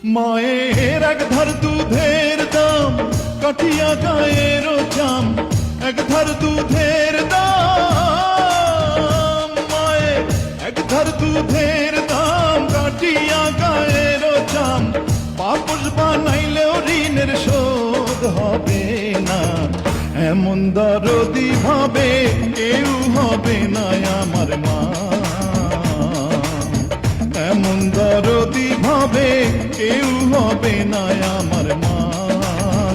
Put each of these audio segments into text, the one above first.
মায়ের এক ধার দুধের দাম কাটিয়া গায়ের চাম, এক ধার দুধের দাম, মায়ের এক ধার দুধের দাম কাটিয়া গায়ের চাম, পাপস বানাইলেও ঋণের শোধ হবে না। এমন দরদি ভাবে কেউ হবে না আমার মা, এমন দরদি ভাবে কেউ হবে না আমার মা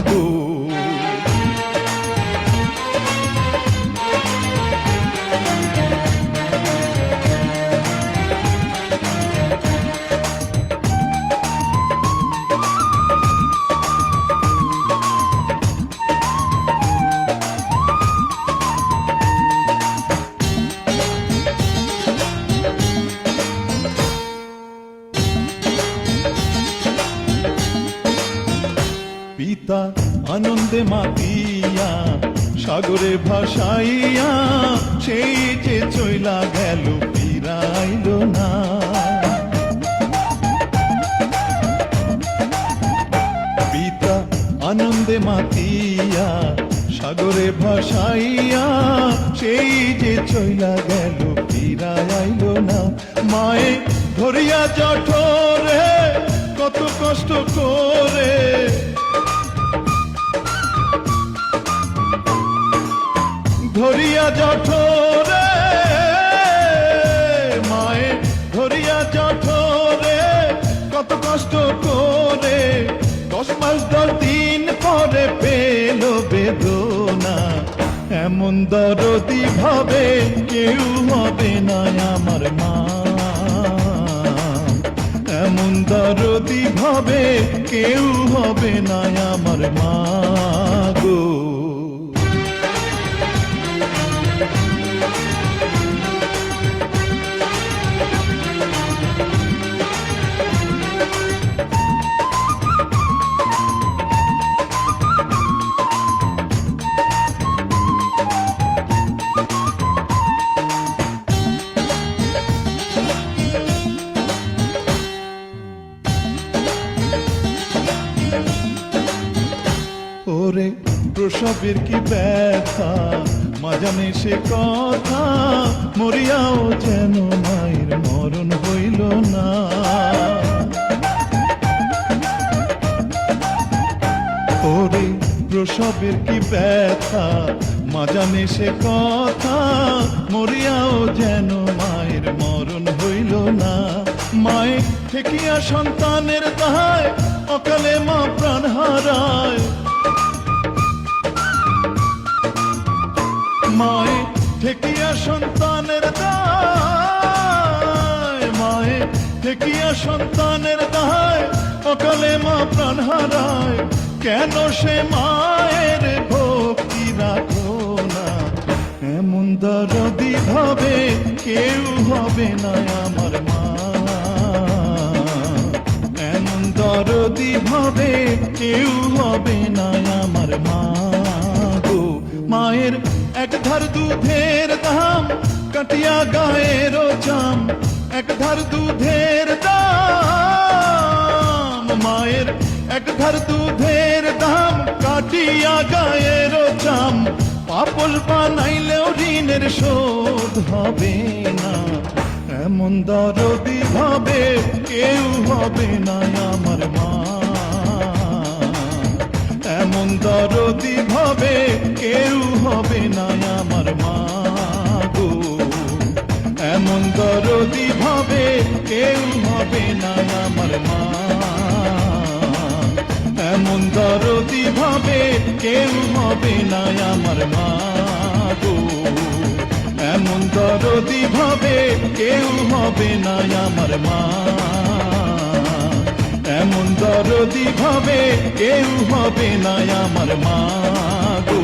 গো। পিতা আনন্দে মাতিয়া সাগরে ভাসাইয়া, সেই যে চইলা গেল ফিরাইল না। পিতা আনন্দে মাতিয়া সাগরে ভাসাইয়া, সেই যে চইলা গেল ফিরাইল না। মায়ে ধরিয়া জঠরে কত কষ্ট করে, ধরিয়া জঠরে, মায়ে ধরিয়া জঠরে কত কষ্ট করে, 10 মাস 10 দিন পরে পেল বেদনা। এমন দরদি ভাবে কেউ হবে না আমার মা, এমন দরদি ভাবে কেউ হবে না আমার মা গো। ওরে প্রসবের কি ব্যথা মা জানে সে কথা, মরিয়াও যেন মায়ের মরণ হইল না। ওরে প্রসবের কি ব্যথা মা জানে সে কথা, মরিয়াও যেন মায়ের মরণ হইল না। মায়ে ঠেকিয়া সন্তানের দায়, অকালে মা প্রাণ হারায়। মায়ে ঠেকিয়া সন্তানের দায়, মায়ে ঠেকিয়া সন্তানের দায়, অকালে মা প্রাণ হারায়। কেন সে মায়ের ভক্তি রাখো না, এমন দরদি ভাবে কেউ হবে না আমার মা, এমন দরদি ভাবে কেউ হবে না আমার মা গো। মায়ের এক ধার দুধের দাম কাটিয়া গায়ের চাম, এক ধার দুধের দাম, মায়ের এক ধার দুধের দাম কাটিয়া গায়ের চাম, পাপল বানাইলেও ঋণের শোধ হবে না। এমন দরদি ভাবে কেউ হবে না আমার মা, এমন দরদি ভাবে কেউ হবে না আমার মা গো। এমন দরদি ভাবে কেউ হবে না আমার মা, এমন দরদি ভাবে কেউ হবে না আমার মা গো। এমন দরদি ভাবে কেউ হবে না আমার মা, এমন দরদি ভাবে কেউ হবে না আমার মা গো।